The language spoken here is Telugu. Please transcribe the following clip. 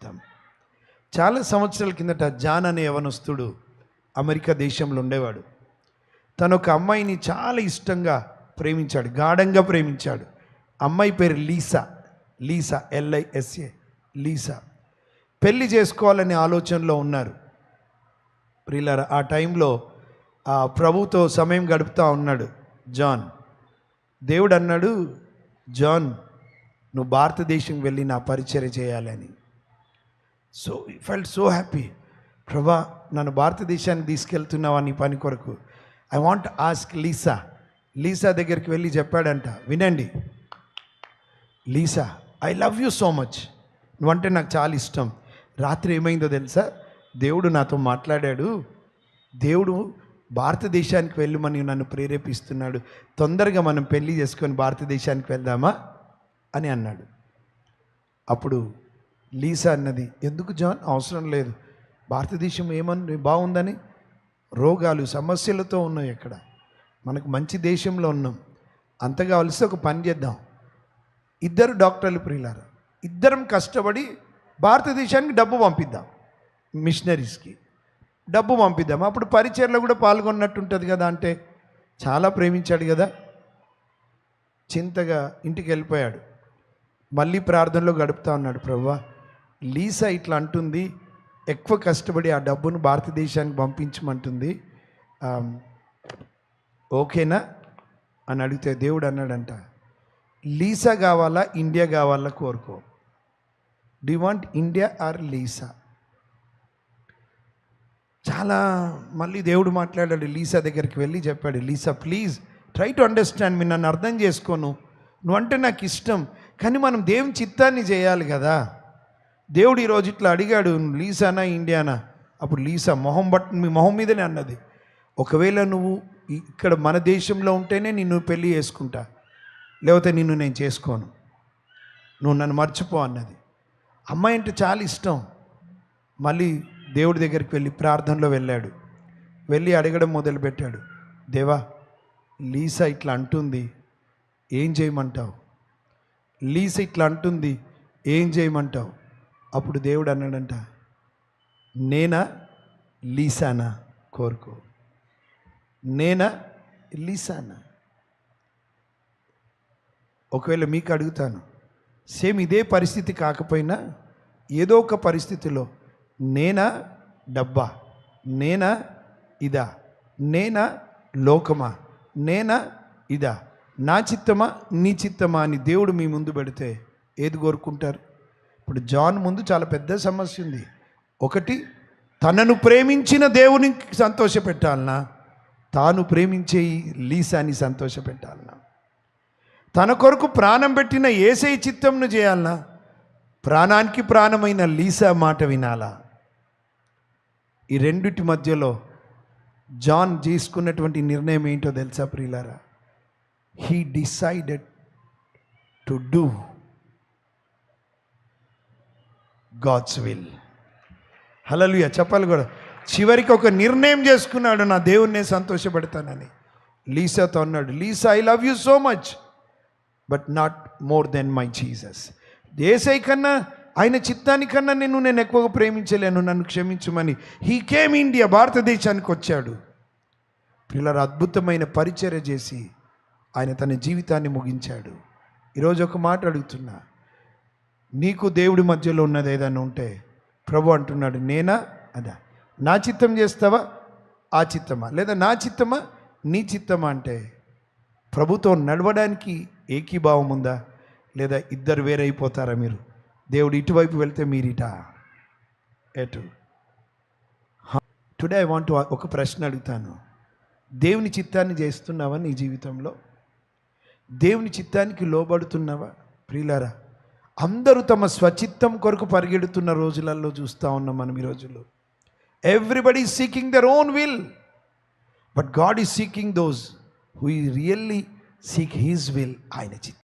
చెప్తాం. చాలా సంవత్సరాల కిందట జాన్ అనే యవనస్తుడు అమెరికా దేశంలో ఉండేవాడు. తను ఒక అమ్మాయిని చాలా ఇష్టంగా ప్రేమించాడు, గాఢంగా ప్రేమించాడు. అమ్మాయి పేరు లీసా. LISA, Lisa. పెళ్లి చేసుకోవాలనే ఆలోచనలో ఉన్నారు. ప్రియులారా, ఆ టైంలో ఆ ప్రభుతో సమయం గడుపుతూ ఉన్నాడు జాన్. దేవుడు అన్నాడు, జాన్, నువ్వు భారతదేశం వెళ్ళి నా పరిచర్య చేయాలని. సో ఈ ఫెల్ట్ సో హ్యాపీ. ప్రభా, నన్ను భారతదేశానికి తీసుకెళ్తున్నావా నీ పని కొరకు? ఐ వాంట్ ఆస్క్ లీసా దగ్గరికి వెళ్ళి చెప్పాడంట, వినండి Lisa, I love you so much, నువ్వంటే నాకు చాలా ఇష్టం. రాత్రి ఏమైందో తెలుసా? దేవుడు నాతో మాట్లాడాడు. దేవుడు భారతదేశానికి వెళ్ళమని నన్ను ప్రేరేపిస్తున్నాడు. తొందరగా మనం పెళ్లి చేసుకొని భారతదేశానికి వెళ్దామా అని అన్నాడు. అప్పుడు లీసా అన్నది, ఎందుకు జాన్, అవసరం లేదు. భారతదేశం ఏమని బాగుందని, రోగాలు సమస్యలతో ఉన్నాయి అక్కడ, మనకు మంచి దేశంలో ఉన్నాం. అంతగా కలిసి ఒక పని చేద్దాం, ఇద్దరు డాక్టర్లు ప్రియులారా, ఇద్దరం కష్టపడి భారతదేశానికి డబ్బు పంపిద్దాం, మిషనరీస్కి డబ్బు పంపిద్దాం. అప్పుడు పరిచర్లో కూడా పాల్గొన్నట్టు ఉంటుంది కదా. అంటే చాలా ప్రేమించాడు కదా. చింతగా ఇంటికి వెళ్ళిపోయాడు. మళ్ళీ ప్రార్థనలో గడుపుతా ఉన్నాడు. ప్రభువా, లీసా ఇట్లా అంటుంది, ఎక్కువ కష్టపడి ఆ డబ్బును భారతదేశానికి పంపించమంటుంది, ఓకేనా అని అడిగితే దేవుడు అన్నాడంట, లీసా కావాలా ఇండియా కావాలా కోరుకో. Do you want India or Lisa? చాలా మళ్ళీ దేవుడు మాట్లాడాడు. లీసా దగ్గరికి వెళ్ళి చెప్పాడు, Lisa please try to understand me, నన్ను అర్థం చేసుకోను, నువ్వంటే నాకు ఇష్టం, కానీ మనం దేవుని చిత్తాన్ని చేయాలి కదా. దేవుడు ఈరోజు ఇట్లా అడిగాడు, లీసానా ఇండియానా? అప్పుడు లీసా మీ మొహం మీదనే అన్నది, ఒకవేళ నువ్వు ఇక్కడ మన దేశంలో ఉంటేనే నిన్ను పెళ్ళి చేసుకుంటా, లేకపోతే నిన్ను నేను చేసుకోను, నువ్వు నన్ను మర్చిపో అన్నది. అమ్మాయి అంటే చాలా ఇష్టం. మళ్ళీ దేవుడి దగ్గరికి వెళ్ళి ప్రార్థనలో వెళ్ళాడు. వెళ్ళి అడగడం మొదలుపెట్టాడు, దేవా, లీసా ఇట్లా అంటుంది, ఏం చేయమంటావు? లీసా ఇట్లా అంటుంది, ఏం చేయమంటావు? అప్పుడు దేవుడు అన్నాడంట, నేనా లీసానా కోరుకో, నేనా లీసానా? ఒకవేళ మీకు అడుగుతాను, సేమ్ ఇదే పరిస్థితి కాకపోయినా ఏదో ఒక పరిస్థితిలో నేనా డబ్బా, నేనా ఇదా, నేనా లోకమా, నేనా ఇదా, నా చిత్తమా నీ చిత్తమా అని దేవుడు మీ ముందు పెడితే ఏది కోరుకుంటారు? ఇప్పుడు జాన్ ముందు చాలా పెద్ద సమస్య ఉంది. ఒకటి, తనను ప్రేమించిన దేవుని సంతోషపెట్టాలనా, తాను ప్రేమించే లీసాని సంతోషపెట్టాలనా? తన కొరకు ప్రాణం పెట్టిన యేసయ్య చిత్తంను చేయాలనా, ప్రాణానికి ప్రాణమైన లీసా మాట వినాలా? ఈ రెండిటి మధ్యలో జాన్ చేసుకున్నటువంటి నిర్ణయం ఏంటో తెలుసా ప్రియులారా? He decided to do God's will. Hallelujah, చెప్పాలి కూడా. చివరికి ఒక నిర్ణయం చేసుకున్నాడు, నా దేవుణ్ణి సంతోషపెడతానని. లీసాతో అన్నాడు, Lisa, I love you so much, but not more then my Jesus. యేసయ్య కన్నా, ఆయన చిత్తానికన్నా నేను ఎక్కువగా ప్రేమించలేను, నన్ను క్షమించమని హీ కేమ్ ఇండియా, భారతదేశానికి వచ్చాడు. పిల్లలు అద్భుతమైన పరిచర్య చేసి ఆయన తన జీవితాన్ని ముగించాడు. ఈరోజు ఒక మాట అడుగుతున్నా, నీకు దేవుడి మధ్యలో ఉన్నది ఏదైనా ఉంటే ప్రభు అంటున్నాడు, నేనా అదా, నా చిత్తం చేస్తావా ఆ చిత్తమా, లేదా నా చిత్తమా నీ చిత్తమా? అంటే ప్రభుతో నడవడానికి ఏకీభావం ఉందా, లేదా ఇద్దరు వేరైపోతారా? మీరు దేవుడు ఇటువైపు వెళ్తే మీరు ఇటా ఎటు? టుడే ఐ వాంట్ ఒక ప్రశ్న అడుగుతాను, దేవుని చిత్తాన్ని చేస్తున్నావా నీ జీవితంలో? దేవుని చిత్తానికి లోబడుతున్నావా? ప్రియులారా, అందరూ తమ స్వచిత్తం కొరకు పరిగెడుతున్న రోజులలో చూస్తూ ఉన్నాం మనం ఈ రోజుల్లో. Everybody is seeking their own will, but God is seeking those who really seek his will, ఆయన చిత్తం.